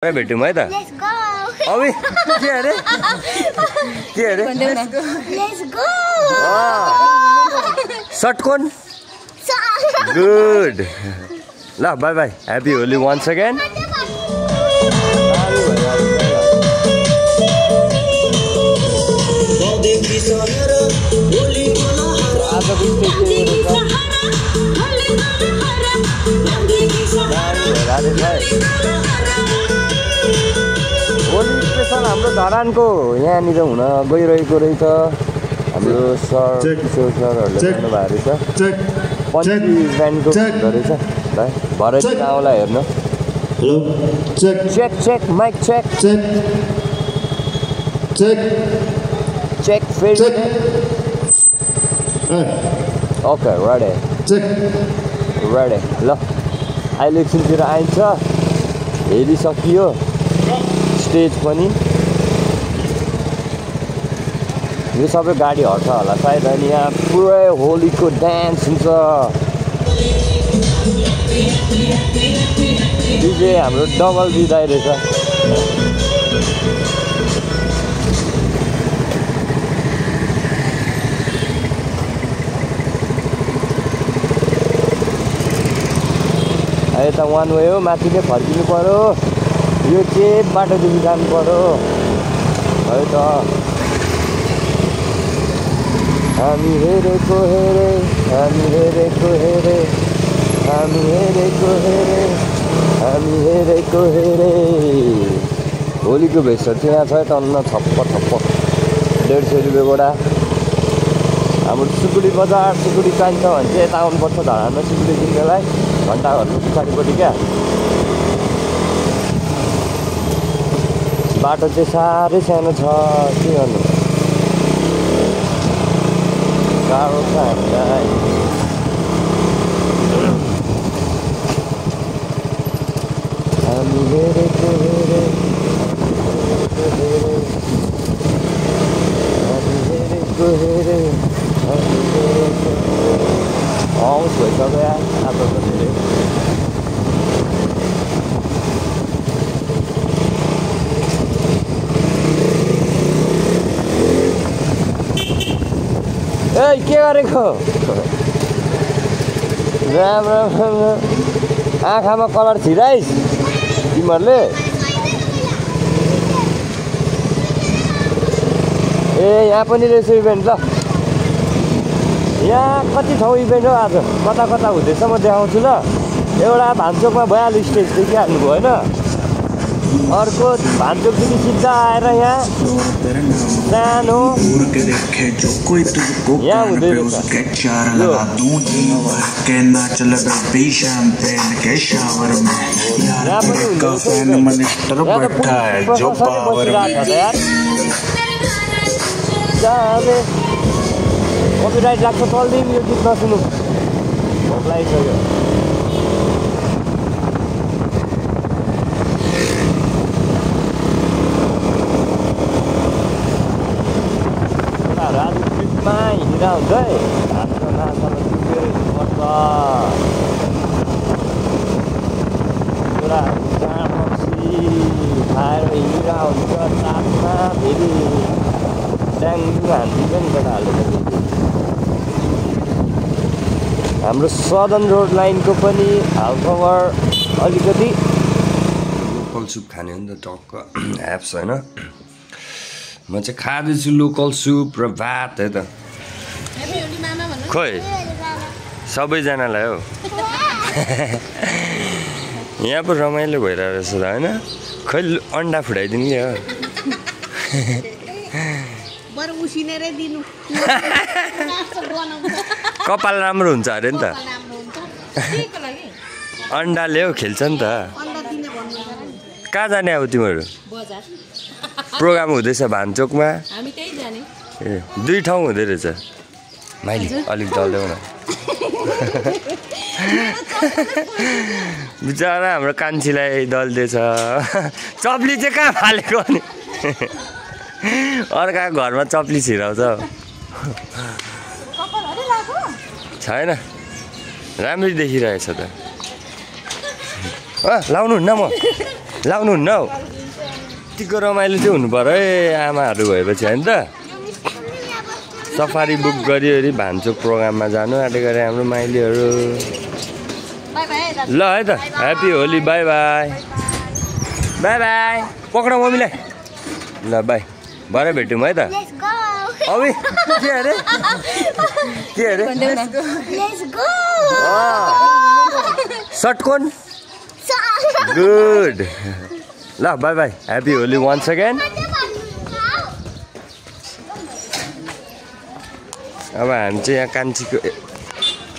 भेटौँ है त अबे के अरे सटकोन गुड ल bye bye happy Holi once again Holi special हाम्रो धरानको यहाँनिर हुन गइरहेको रहेछ हाम्रो सर किशोर सरहरूले गर्नुभएको रहेछ पन्ची ब्यान्डको हुँदो रहेछ भरे दिन आउला हेर्नु check check mic check check फेरि ओके रेडी रेडी ल अहिले एकछिनतिर आइन्छ हेरिसकियो स्टेज पनि यो सबै गाडी हट्छ होला सायद अनि यहाँ पुरै होलीको डान्स हुन्छ डीजे हाम्रो डबल दिँदैरहेछ यता वान वे हो माथि नै फर्किनु पर्यो यो चाहिँ बाटोदेखि जानु पर्यो है त हामी हेरेको हेरे हामी हेरेको हेरे हामी हेरेको हेरे हामी हेरेको हेरे होलीको भेष चाहिँ यहाँ छ टन्न छप्प 150 रुपियाँ गोडा हाम्रो सिलगढी बजार सिलगढी चाहिन्छ भने चाहिँ यता आउनुपर्छ धरानमा सिलगढी किन्नलाई घन्टाघरको पछाडिपट्टि क्या बाटो चाहिँ साह्रै सानो छ के गर्नु गाह्रो छ हामीलाई हामी हेरेको हेरे हामी हेरेको हेरे आउँछ भइसक्यो यार आज त धेरै ए के गरेको राम राम राम आँखामा कलर छिराइस तिमीहरूले ए यहाँ पनि रहेछ इभेन्ट ल यहाँ कति ठाउँ इभेन्ट हो आज कता कता हुँदैछ म देखाउँछु ल एउटा भान्चोकमा भइहाल्यो स्टेज देखिहाल्नुभयो होइन अर्को भान्चोकदेखि सिधा आएर यहाँ सानो यहाँ हुँदै रहेछ कपिराइट लाग्छ चल्दैन यो गीत नसुनु भोक लागिसक्यो आज ट्रिपमा हिँडिरह हुन्छ है हातमा नाचामा डुबेर हिँड्नुपर्छ छोराहरू जहाँ पछि खाएर हिँडिरह हुन्छ रातमा फेरि ड्याङ्गु हान्दिन्छ नि त हालेर हाम्रो सदर्न रोड लाइनको पनि हालखबर अलिकति लोकल सुप खाने हो नि त टक्क एप्स होइन म चाहिँ खाँदैछु लोकल सुप र भात है त खोइ सबैजनालाई हो यहाँ पो रमाइलो भइरहेको रहेछ त होइन खै अन्डा फुटाइदिनु क्या हो कपाल राम्रो हुन्छ अरे नि त अन्डा ल्याऊ खेल्छ नि त कहाँ जाने अब तिमीहरू प्रोग्राम हुँदैछ भान्चोकमा ए 2 ठाउँ हुँदै रहेछ माइली अलिक डल्ल्याउ न बिचरा हाम्रो कान्छीलाई दल्दैछ चप्ली चाहिँ कहाँ फालेको अनि अर्काको घरमा चप्ली छिराउँछ छैन राम्ररी देखिरहेछ त लाउनु न म लाउनुहुन्न हौ यतिको रमाइलो चाहिँ हुनु पर्यो है आमाहरू भएपछि होइन त सफारी बुक गरिवरी भान्चोक प्रोग्राममा जानु आँटेको अरे हाम्रो माइलीहरू ल है त happy Holi bye bye bye bye पक्र मम्मीलाई ल बाई भरे भेटौँ है त अबि के अरे सटकोन गुड ल bye bye happy Holi once again अब हामी चाहिँ यहाँ कान्छीको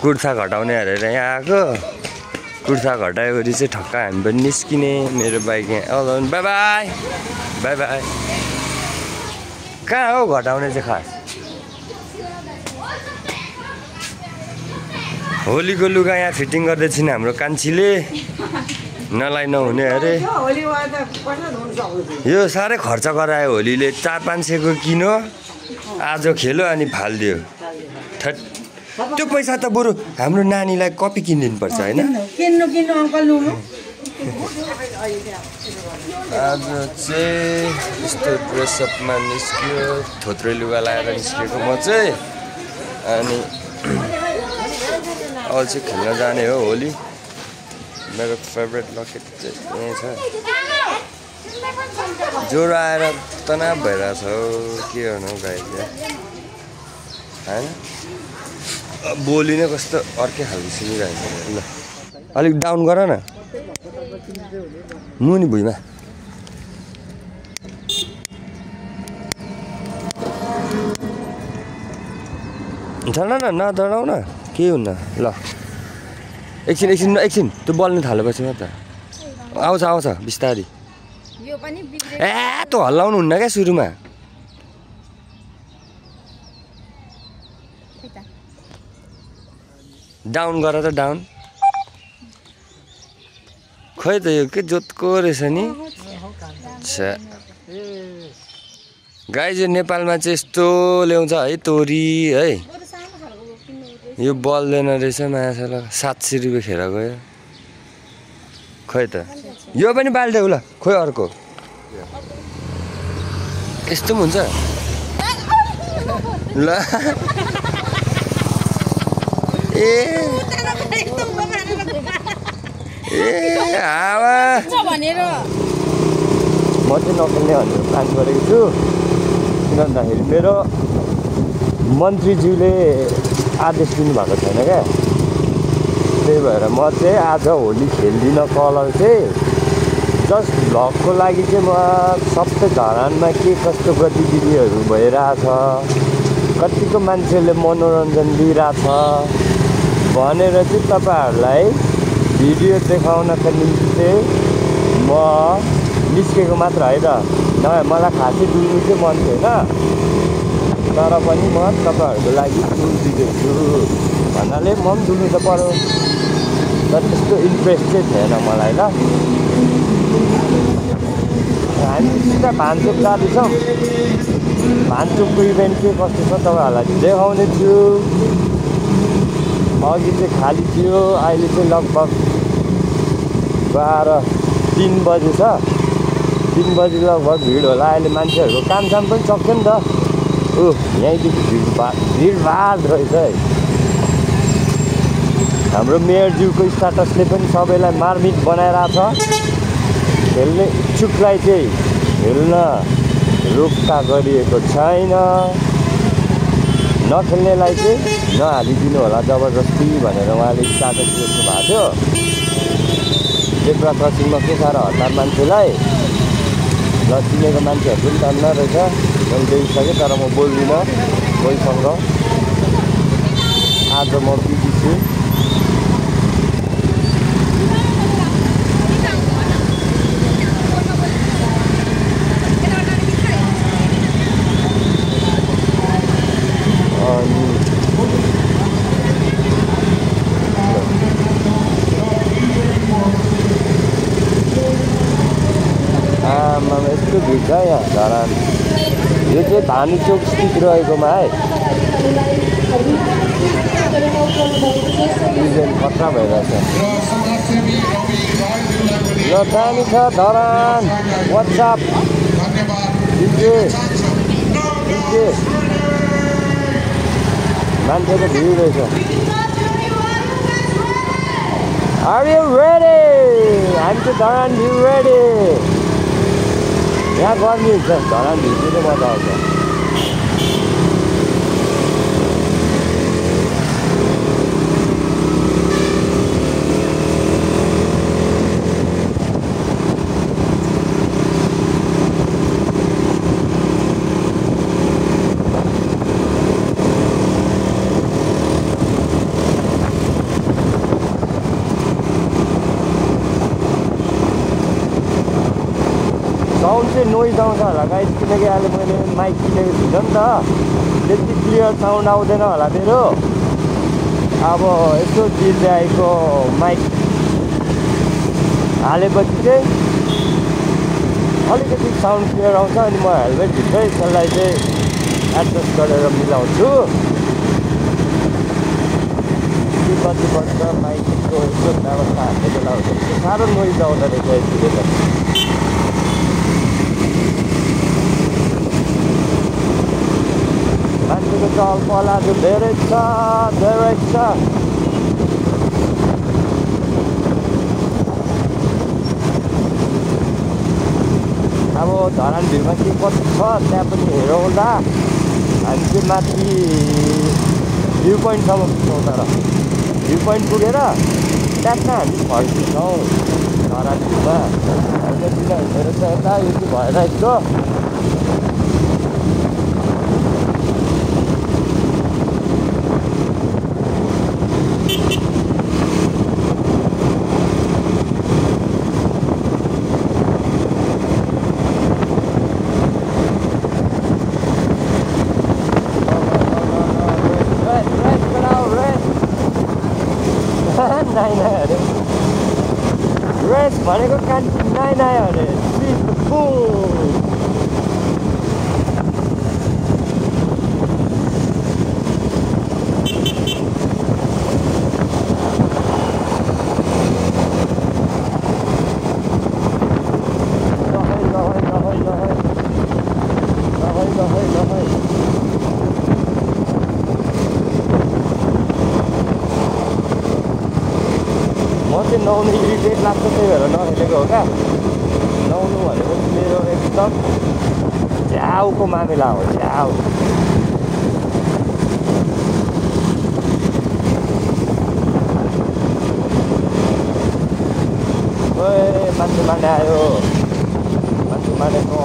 कुर्ता घटाउने हेरेर यहाँ आएको कुर्ता घटाएपछि चाहिँ ठक्क हामी पनि निस्किने मेरो बाइक यहाँ बाई बाई बाई बाई कहाँ हो घटाउने चाहिँ खास होलीको लुगा यहाँ फिटिङ गर्दैछिन् हाम्रो कान्छीले नलाई नहुने अरे यो साह्रै खर्च गरायो होलीले 400-500 को किनो आज खेल्यो अनि फालिदियो त्यो पैसा त बरु हाम्रो नानीलाई कपी किनिदिनु पर्छ होइन आज चाहिँ यस्तो ड्रेसअपमा निस्क्यो थोत्रे लुगा लगाएर निस्केको म चाहिँ अनि अल्छी खेल्न जाने हो होली मेरो फेभरेट लकेट चाहिँ यहीँ छ ज्वरो आएर तनाव भइरहेछ हौ के गर्नु हौ गाई होइन बोली नै कस्तो अर्कै खालको सुनिरहेको छ ल अलिक डाउन गर न मुनि भुइँमा झन् न नडराउ न के हुन्न ल एकछिन त्यो बल्नु थालेपछि मात्र आउँछ बिस्तारी ए त्यो हल्लाउनु हुन्न क्या सुरुमा डाउन गर त डाउन खै त यो के जोतको रहेछ नि गाई चाहिँ नेपालमा चाहिँ यस्तो ल्याउँछ है तोरी है यो बल्दैन रहेछ माछा 700 रुपियाँ खेर गयो खै त यो पनि बाल्देऊ ल खोइ अर्को यस्तो पनि हुन्छ ल ए हावा म चाहिँ नखेल्ने भनेर प्लान गरेको छु किन भन्दाखेरि मेरो मन्त्रीज्यूले आदेश दिनुभएको छैन क्या त्यही भएर म चाहिँ आज होली खेल्दिनँ कलर चाहिँ जस्ट भ्लगको लागि चाहिँ म सबै धरानमा के कस्तो गतिविधिहरू भइरहेछ कतिको मान्छेले मनोरञ्जन लिइरहेछ भनेर चाहिँ तपाईँहरूलाई भिडियो देखाउनका निम्ति चाहिँ म निस्केको मात्र है त नभए मलाई खासै डुल्नु चाहिँ मन थिएन तर पनि म तपाईँहरूको लागि डुल्दिँदैछु भन्नाले म पनि डुल्नु त पऱ्यो तर त्यस्तो इन्ट्रेस्ट चाहिँ थिएन मलाई ल हामी सिधा भान्चोक जाँदैछौँ भान्चोकको इभेन्ट के कस्तो छ तपाईँहरूलाई देखाउने छु अघि चाहिँ खाली थियो अहिले चाहिँ लगभग 3 बजी छ 3 बजी लगभग भिड होला अहिले मान्छेहरूको कामसाम पनि सक्छ नि त यहीँदेखि भिडभाड रहेछ है हाम्रो मेयरज्यूको स्टाटसले पनि सबैलाई मार्मिट बनाइरहेछ खेल्ने इच्छुकलाई चाहिँ खेल्न रोक्का गरिएको छैन नखेल्नेलाई चाहिँ नहालिदिनु होला जबरजस्ती भनेर उहाँले स्टाटस लेख्नु भएको थियो जेब्रा क्रसिङमा के साह्रो हतार मान्छेलाई ल चिनेको मान्छेहरू पनि जान्न रहेछ मैले देखिसकेँ तर म बोल्दिनँ कोहीसँग आज म बिजी छु यस्तो भिड छ यहाँ धरान यो चाहिँ भानुचोक स्थित रहेकोमा है डिजाइन खतरा भइरहेछ यो दामी छ धरान व्हाट्सएप मान्छेको भिड रहेछ Are you ready? I'm to Dharan, you ready? यहाँ गर्मी हुन्छ धरान भित्र मजा आउँछ साउन्ड चाहिँ नोइज आउँछ होला गाइस किनकि अहिले मैले माइक किनेको छुइनँ नि त त्यति क्लियर साउन्ड आउँदैन होला मेरो अब यसो जिआईको माइक हालेपछि चाहिँ अलिकति साउन्ड क्लियर आउँछ अनि म हेलमेट भित्रै त्यसलाई चाहिँ एडजस्ट गरेर मिलाउँछु कति बज्छ माइकको यस्तो व्यवस्था हाल्ने बेला हुन्छ साह्रो नोइज आउँदो रहेछ यसले त मान्छेको चहलपहल धेरै छ अब धरान भिउमा के कति छ त्यहाँ पनि हेरौँला हामी चाहिँ माथि भ्यू पोइन्टसम्म पुग्छौँ तर भ्यू पोइन्ट पुगेर त्यहाँ हामी फर्किन्छौँ धरान भिउमा किन हेरेर चाहिँ यता यति भएर यस्तो रेस भनेको कान्छी नाइ अरे नुहाउनु इरिटेट लाग्छ त्यही भएर नखेलेको हो क्या नुहाउनु भनेको मेरो एकदम झ्याउको मामिला हो झ्याउ ओए मान्छे मार्ने आयो मान्छे मार्नेको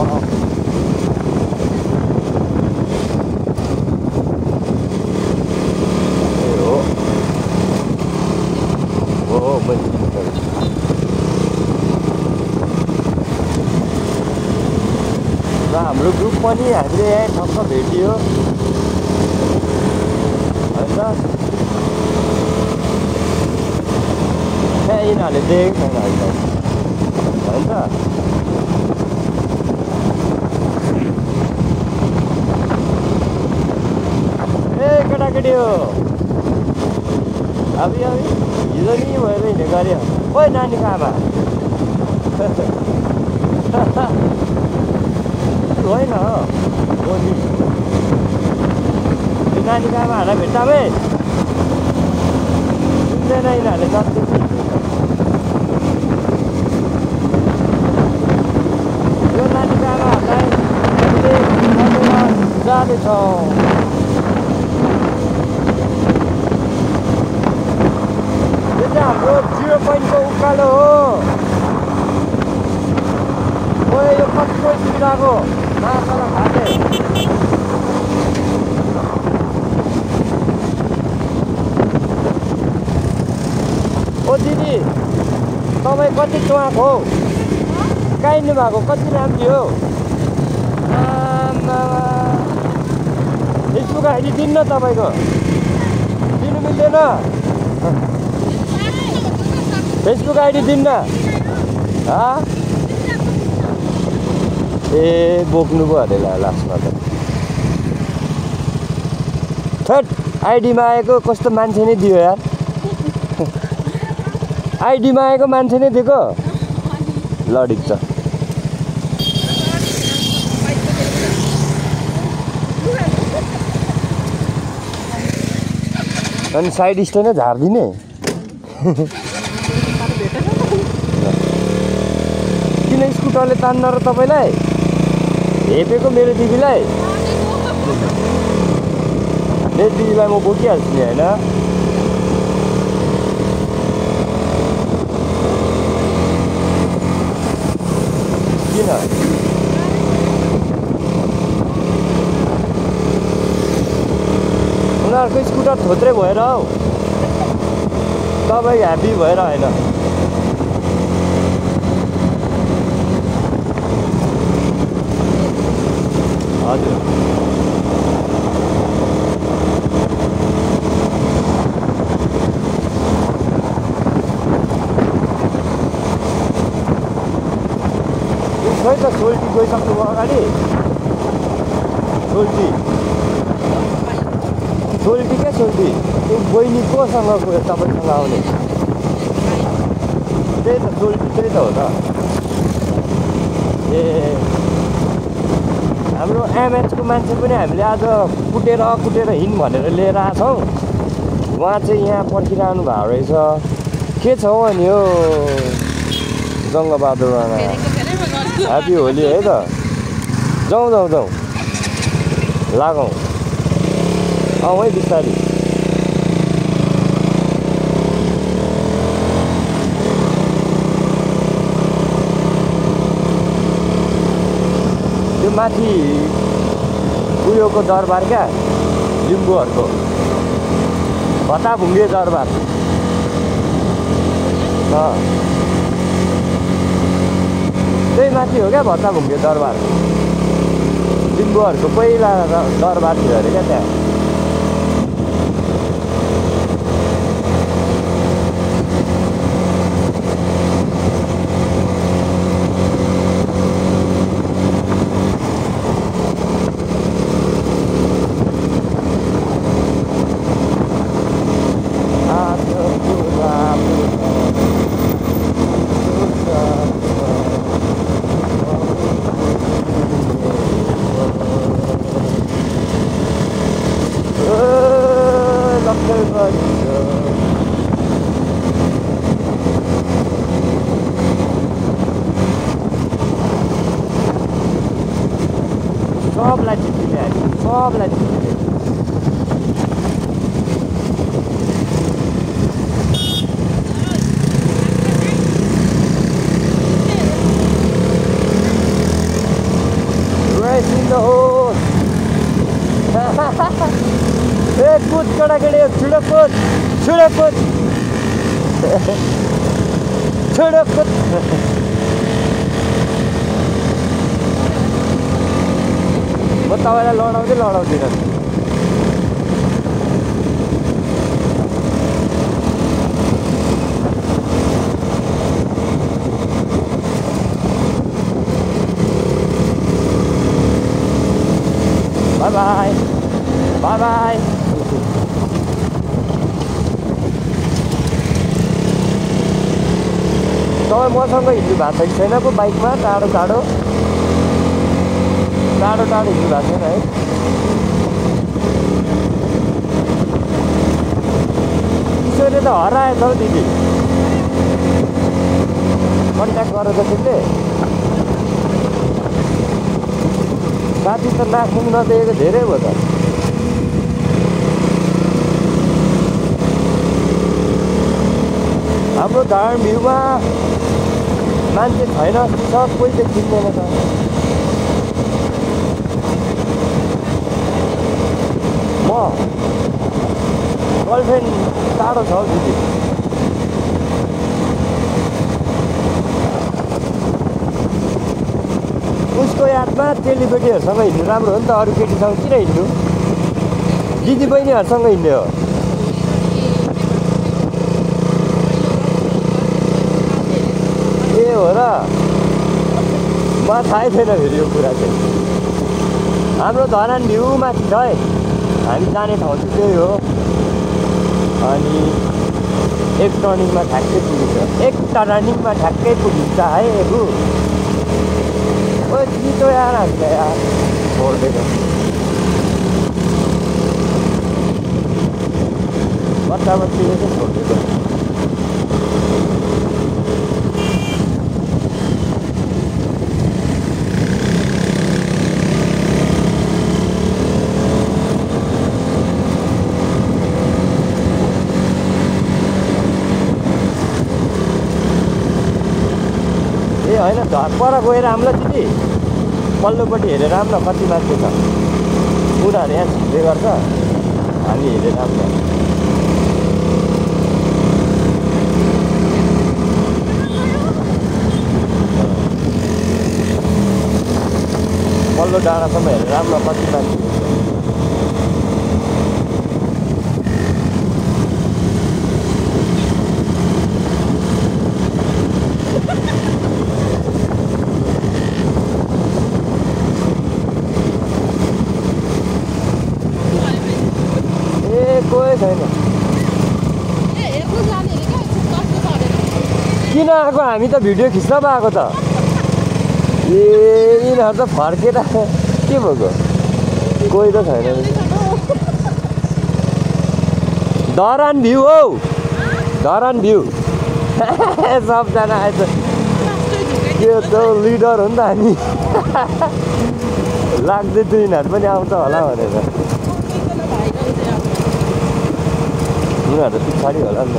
र हाम्रो ग्रुप पनि हामीले यहाँ ठक्क भेटियो होइन त्यहाँ यिनीहरूले देखेको छैन अहिले होइन ए केटाकेटी हो अब हिजो नि भएर हिँडेको गऱ्यो ओइ नानीको आमा होइन हो नि त्यो नानीको आमाहरूलाई भेट्टामै सुन्दैन यिनीहरूले जति यो नानीको आमाहरूलाई हामीले जाँदैछौँ यो चाहिँ हाम्रो 0 पोइन्टको उकालो हो यो कतिको सुविधाको माछालाई खाँदै ओ दिदी तपाईँ कति चुवाको हो काइनु भएको कति राम्री हो फेसबुक आइडी दिन्न तपाईँको दिनु मिल्दैन फेसबुक आइडी दिन्न ए बोक्नु पो अरे लास्टमा त थर्ड आइडीमा आएको कस्तो मान्छे नै दियो यार आइडीमा आएको मान्छे नै दिएको लडिक छ अनि साइड स्ट्यान्डै झारिदिने किन स्कुटरले तान्न र तपाईँलाई हेपेको मेरो दिदीलाई मेरो दिदीलाई म बोकिहाल्छु नि होइन किन उनीहरूको स्कुटर थोत्रै भएर हौ तपाईँ ह्याप्पी भएर होइन हजुर खै त सोल्टी गइसक्नुभयो अगाडि सोल्टी क्या सोल्टी त्यो बहिनी कोसँग गयो तपाईँसँग आउने त्यही त सोल्टी त्यही त हो त ए हाम्रो एमएचको मान्छे पनि हामीले आज कुटेर हिँड भनेर लिएर आएछौँ उहाँ चाहिँ यहाँ पर्खिरहनु भएको रहेछ के छ हौ अनि यो जङ्गबहादुर राणा ह्याप्पी होली है त जाउँ लागौँ आउँ है बिस्तारी त्यो माथि उयोको दरबार क्या लिम्बूहरूको भत्ताभुङ्गे दरबार त्यही माथि हो क्या भत्ताभुङ्गे दरबार लिम्बूहरूको पहिला दरबार थियो अरे क्या त्यहाँ सबलाई जित्ने सबलाई जित्ने Race in the hole. ए कुद केटाकेटी छिटो कुद म तपाईँलाई लडाउँदिनँ बाई बाई तपाईँ मसँग हिँड्नु भएको छ कि छैन पो बाइकमा टाढो हिँड्नु भएको छैन है ईश्वरले त हराएछ हौ दिदी कन्ट्याक्ट गरेर त्यसले साथी त नाच्नु नदिएको धेरै भयो त हाम्रो धारण भ्यूमा मान्छे छैन छ कोही त चिन्दैन त म गर्लफ्रेन्ड टाढो छ दिदी उसको यादमा चेलीबेटीहरूसँग हिँड्नु राम्रो हो नि त अरू केटीसँग किन हिँड्नु दिदी बहिनीहरूसँग हिँड्ने हो ए हो र मलाई थाहै छैन फेरि यो कुरा चाहिँ हाम्रो धरान भ्यू माथि छ है हामी जाने ठाउँ चाहिँ त्यही हो अनि एक टर्निङमा ठ्याक्कै पुगिन्छ एक टर्निङमा ठ्याक्कै पुगिन्छ है एबु ओ छिटो यार हामीलाई यार छोड्दैन बच्चाबच्चीले चाहिँ छोड्दैन होइन पर गएर राम्रो दिदी पल्लोपट्टि हेरेर राम्रो कति मान्छे छ उनीहरू यहाँ छिर्दै गर्छ हामी हेरेर राम्रो पल्लो डाँडासम्म हेरेर राम्रो कति मान्छे छैन किन आएको हामी त भिडियो खिच्न पो आएको त ए यिनीहरू त फर्केर के भएको कोही त छैन धरान भ्यू हौ धरान भ्यू सबजना आएछ त्यो त लिडर हो नि त हामी लाग्दै त यिनीहरू पनि आउँछ होला भनेर उनीहरू पछाडि होला नि त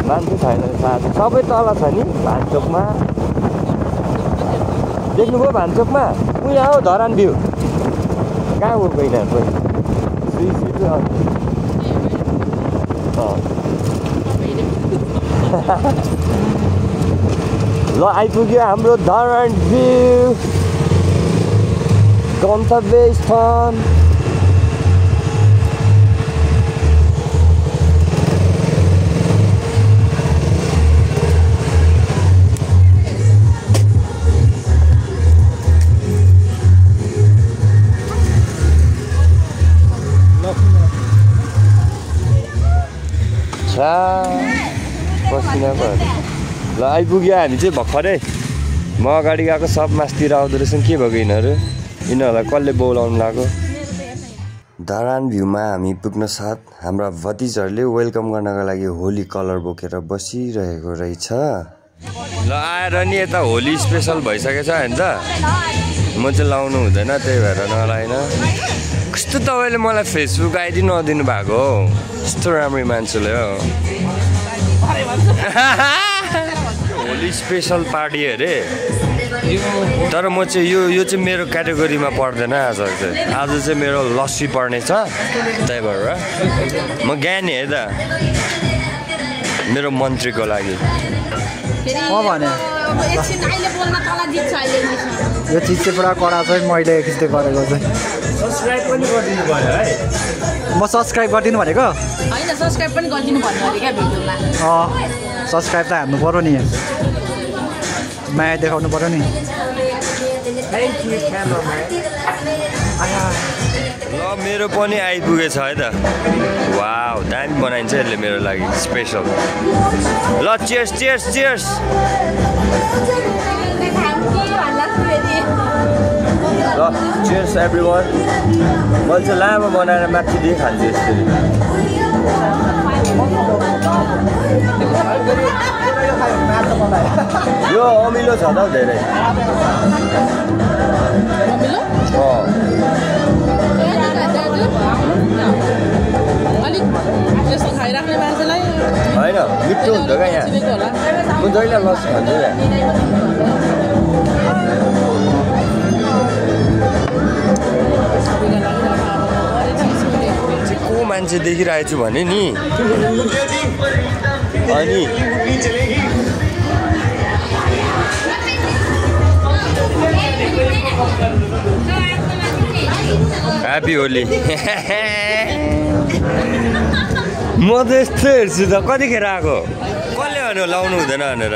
मान्छे छैन साथी सबै तल छ नि भान्चोकमा देख्नुभयो भान्चोकमा उहाँ हो धरान भ्यू कहाँ हो यिनीहरू ल आइपुग्यो हाम्रो धरान भ्यू गन्तव्य स्थान पसिना भयो ल आइपुग्यो हामी चाहिँ भर्खरै म अगाडि गएको सब मासतिर आउँदो रहेछन् के भएको यिनीहरूलाई कसले बोलाउनु लाग्यो धरान भ्यूमा हामी पुग्न साथ हाम्रा भतिजहरूले वेलकम गर्नको लागि होली कलर बोकेर बसिरहेको रहेछ ल आएर नि यता होली स्पेसल भइसकेछ हैन त म चाहिँ लाउनु हुँदैन त्यही भएर नलाइन कस्तो तपाईँले मलाई फेसबुक आइडी नदिनु भएको हो यस्तो राम्रो मान्छेले हो होली स्पेसल पार्टी अरे तर म चाहिँ यो चाहिँ मेरो क्याटेगोरीमा पर्दैन आज चाहिँ मेरो लस्सी पर्नेछ त्यही भएर म ज्ञानी है त मेरो मन्त्रीको लागि भने यो चिज चाहिँ पुरा कडा छ मैले खिच्दै गरेको चाहिँ सब्स्क्राइब पनि गरिदिनु भयो है म सब्स्क्राइब गरिदिनु भनेको हैन सब्स्क्राइब पनि गरिदिनु भन्नु अरे क्या भिडियोमा सब्स्क्राइब त हान्नु पर्यो नि माया देखाउनु पर्यो नि थ्याङ्क यू क्यामेराम्यान ल मेरो पनि आइपुगेछ है त वाउ दामी बनाइन्छ यसले मेरो लागि स्पेसल ल चियर्स चियर्स चियर्स ल चियर्स एभ्रिवान मैले चाहिँ लामो बनाएर माथि दिए खान्छु यसरी यो अमिलो छ त धेरै होइन मिठो हुन्छ क्या यहाँ म जहिले लस खान्छु यहाँ को मान्छे देखिरहेको छु भने नि अनि ह्याप्पी होली म त यस्तो हेर्छु त कतिखेर आएको कसले भन्यो लाउनु हुँदैन भनेर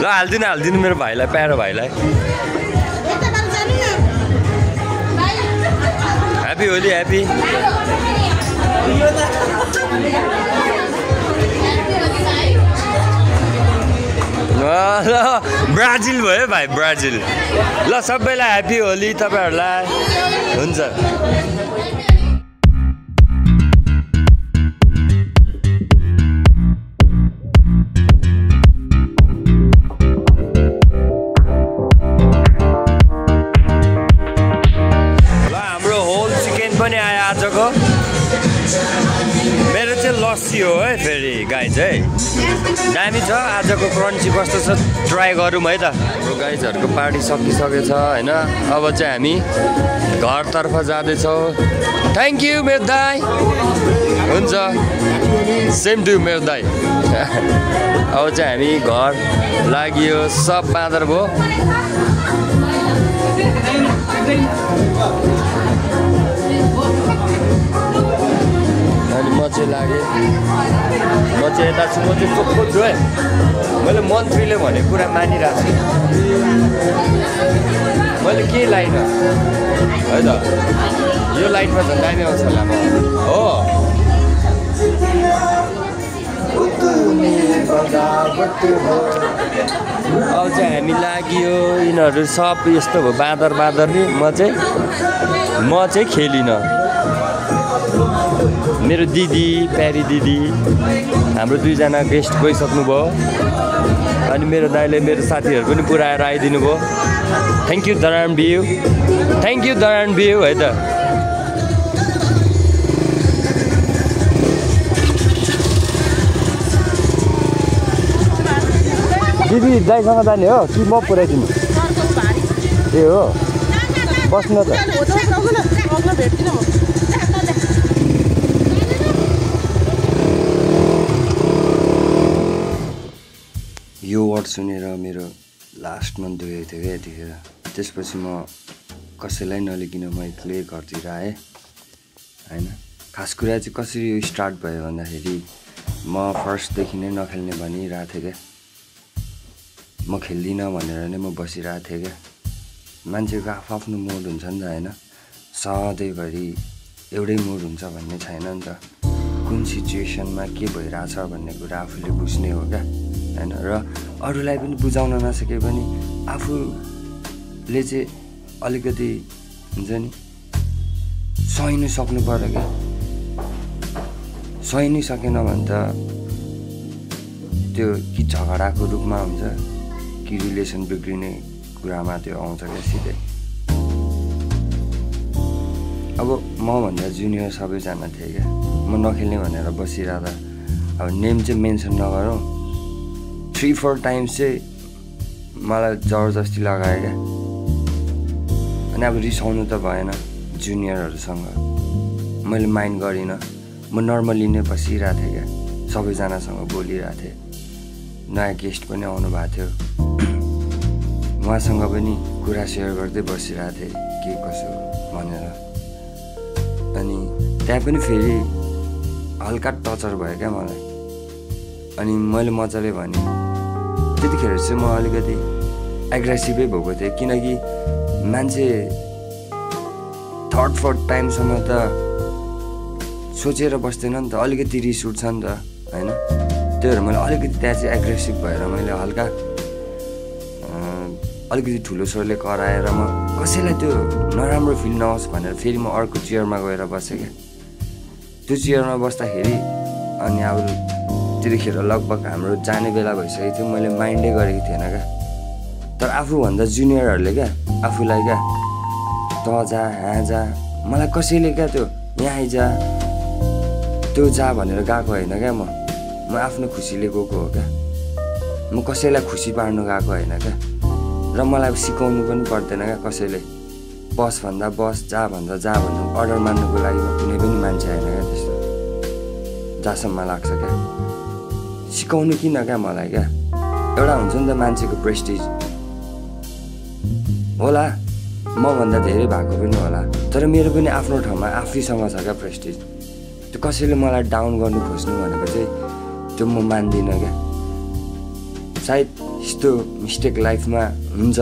ल हालिदिनु मेरो भाइलाई प्यारो भाइलाई ह्याप्पी होली ह्याप्पी ब्राजिल भयो भाइ ब्राजिल ल सबैलाई ह्याप्पी होली तपाईहरुलाई हुन्छ ल हाम्रो होल चिकन पनि आयो आजको मेरो चाहिँ लस्सी हो है फेरि गाइज है दामी छ आजको क्रन्ची कस्तो छ ट्राई गरौँ है त हाम्रो गाइजहरूको पार्टी सकिसकेछ होइन अब चाहिँ हामी घरतर्फ जाँदैछौँ थ्याङ्क यू मेरो दाइ हुन्छ सेम टु मेरो दाइ अब चाहिँ हामी घर लाग्यो सब बाँदर भयो अनि म चाहिँ लागेँ म चाहिँ यता छु म चाहिँ चोखो छु है मैले मन्त्रीले भने कुरा मानिरहेको छु मैले केही लाइन है त यो लाइनमा झन् दामी आउँछ होला म हो अब चाहिँ हामी लाग्यो यिनीहरू सब यस्तो भयो बाँदरले म चाहिँ खेलिनँ मेरो दिदी प्यारी दिदी हाम्रो दुईजना गेस्ट गइसक्नुभयो अनि मेरो दाइले मेरो साथीहरू पनि पुऱ्याएर आइदिनु भयो थ्याङ्क यू दरान बिउ है त दिदी दाइसँग जाने हो कि म पुऱ्याइदिनु ए हो बस्नु त यो वर्ड सुनेर मेरो लास्ट मन दुखेको थियो क्या यतिखेर त्यसपछि म कसैलाई नलिकन म एक्लै घरतिर आएँ होइन खास कुरा चाहिँ कसरी यो स्टार्ट भयो भन्दाखेरि म फर्स्टदेखि नै नखेल्ने भनिरहेको थिएँ क्या म खेल्दिनँ भनेर नै म बसिरहेको थिएँ क्या मान्छेको आफ्नो मुड हुन्छ नि त होइन सधैँभरि एउटै मुड हुन्छ भन्ने छैन नि त कुन सिचुएसनमा के भइरहेछ भन्ने कुरा आफूले बुझ्ने हो क्या होइन र अरूलाई पनि बुझाउन नसके पनि आफूले चाहिँ अलिकति हुन्छ नि सहिनु सक्नु पर्यो क्या सहिनै सकेन भने त त्यो कि झगडाको रूपमा हुन्छ कि रिलेसन बिग्रिने कुरामा त्यो आउँछ क्या सिधै अब मभन्दा जुनियर सबैजना थिए क्या म नखेल्ने भनेर बसिरहँदा अब नेम चाहिँ मेन्सन नगरौँ 3-4 टाइम्स चाहिँ मलाई जबरजस्ती लगायो क्या अनि अब रिसाउनु त भएन जुनियरहरूसँग मैले माइन्ड गरिनँ म नर्मली नै बसिरहेको थिएँ क्या सबैजनासँग बोलिरहेको थिएँ नयाँ गेस्ट पनि आउनु भएको थियो उहाँसँग पनि कुरा सेयर गर्दै बसिरहेको थिएँ के कसो भनेर अनि त्यहाँ पनि फेरि हल्का टचर भयो क्या मलाई अनि मैले मजाले भने त्यतिखेर चाहिँ म अलिकति एग्रेसिभै भएको थिएँ किनकि मान्छे 3rd-4th टाइमसम्म त सोचेर बस्दैन नि त अलिकति रिस उठ्छ नि त होइन त्यही भएर मैले अलिकति त्यहाँ चाहिँ एग्रेसिभ भएर मैले हल्का अलिकति ठुलो स्वरले कराएर म कसैलाई त्यो नराम्रो फिल नहोस् भनेर फेरि म अर्को चेयरमा गएर बसेँ क्या त्यो चेयरमा बस्दाखेरि अनि अब त्यतिखेर लगभग हाम्रो जाने बेला भइसकेको थियो मैले माइन्डै गरेको थिएन क्या तर आफूभन्दा जुनियरहरूले क्या आफूलाई क्या त जा यहाँ जा मलाई कसैले क्या त्यो यहाँ आइजा त्यो जा भनेर गएको होइन क्या म आफ्नो खुसीले गएको हो क्या म कसैलाई खुसी पार्नु गएको होइन क्या र मलाई सिकाउनु पनि पर्दैन क्या कसैले बस भन्दा बस जा भन्दा जा भन्नु अर्डर मान्नुको लागि म कुनै पनि मान्छे होइन क्या त्यस्तो जहाँसम्म लाग्छ क्या सिकाउनु किन क्या मलाई क्या एउटा हुन्छ नि त मान्छेको प्रेस्टिज होला मभन्दा धेरै भएको पनि होला तर मेरो पनि आफ्नो ठाउँमा आफैसँग छ क्या प्रेस्टिज त्यो कसैले मलाई डाउन गर्नु खोज्नु भनेको चाहिँ त्यो म मान्दिनँ क्या सायद यस्तो मिस्टेक लाइफमा हुन्छ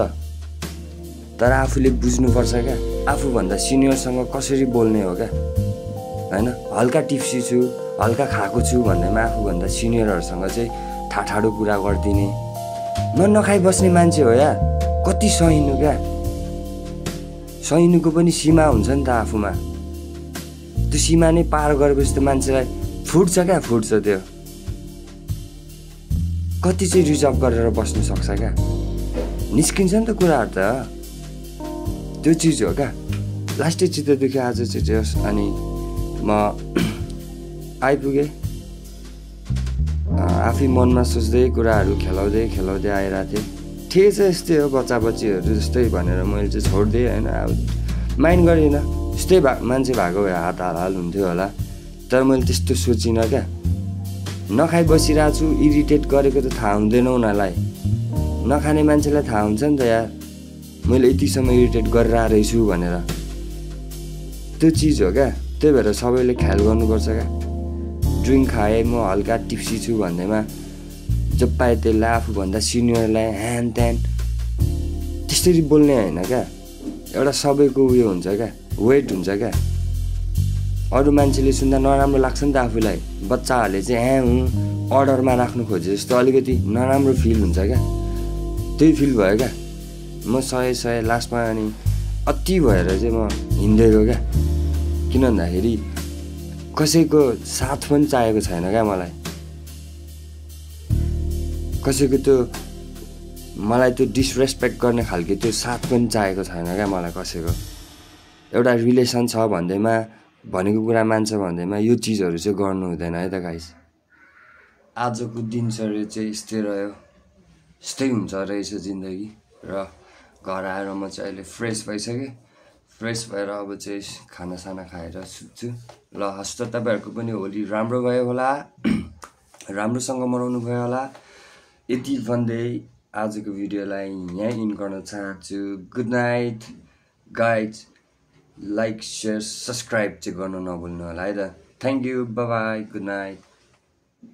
तर आफूले बुझ्नुपर्छ क्या आफूभन्दा सिनियरसँग कसरी बोल्ने हो क्या होइन हल्का टिप्सी छु हल्का खाएको छु भन्दैमा आफूभन्दा सिनियरहरूसँग चाहिँ ठाठाडो कुरा गरिदिने नखाइ बस्ने मान्छे हो या कति सहिनु क्या सहिनुको पनि सीमा हुन्छ नि त आफूमा त्यो सीमा नै पार गरेपछि त मान्छेलाई फुट्छ क्या फुट्छ त्यो कति चाहिँ रिजर्भ गरेर बस्नु सक्छ क्या निस्किन्छ नि त कुराहरू त त्यो चिज हो क्या लास्टै चित्त दुख्यो आज चाहिँ होस् अनि म आइपुगेँ आफै मनमा सोच्दै कुराहरू खेलाउँदै आइरहेको थिएँ ठिकै छ यस्तै हो बच्चा बच्चीहरू जस्तै भनेर मैले चाहिँ छोडिदिएँ होइन अब माइन्ड गरिनँ यस्तै मान्छे भएको भए हात हाल हुन्थ्यो होला तर मैले त्यस्तो सोचिनँ क्या नखाइ बसिरहेको छु इरिटेट गरेको त थाहा हुँदैन उनीहरूलाई नखाने मान्छेलाई थाहा हुन्छ नि त यार मैले यतिसम्म इरिटेट गरिरहेको रहेछु भनेर त्यो चिज हो क्या त्यही भएर सबैले ख्याल गर्नुपर्छ क्या ड्रिङ्क खाएँ म हल्का टिप्सी छु भन्दैमा जब पाएँ त्यसलाई आफूभन्दा सिनियरलाई ह्यान त्यान त्यसरी बोल्ने होइन क्या एउटा सबैको उयो हुन्छ क्या वेट हुन्छ क्या अरू मान्छेले सुन्दा नराम्रो लाग्छ नि त आफूलाई बच्चाहरूले चाहिँ अर्डरमा राख्नु खोजे जस्तो अलिकति नराम्रो फिल हुन्छ क्या त्यही फिल भयो क्या म सय लास्टमा अनि अति भएर चाहिँ म हिँड्दै गयो क्या किन भन्दाखेरि कसैको साथ पनि चाहिएको छैन क्या मलाई कसैको त्यो मलाई त्यो डिसरेस्पेक्ट गर्ने खालको त्यो साथ पनि चाहिएको छैन क्या मलाई कसैको एउटा रिलेसन छ भन्दैमा भनेको कुरा मान्छ भन्दैमा यो चिजहरू चाहिँ गर्नु हुँदैन है त गाइस आजको दिनचर्या चाहिँ यस्तै रह्यो यस्तै हुन्छ रहेछ जिन्दगी र घर आएर म चाहिँ अहिले फ्रेस भइसकेँ फ्रेस भएर अब चाहिँ खानासाना खाएर सुत्छु ल हस् त तपाईँहरूको पनि होली राम्रो भयो होला राम्रोसँग मनाउनु भयो होला यति भन्दै आजको भिडियोलाई यहाँ इन्ड गर्न चाहन्छु good night guys like share subscribe चाहिँ गर्न नभुल्नु होला है त thank you by by good night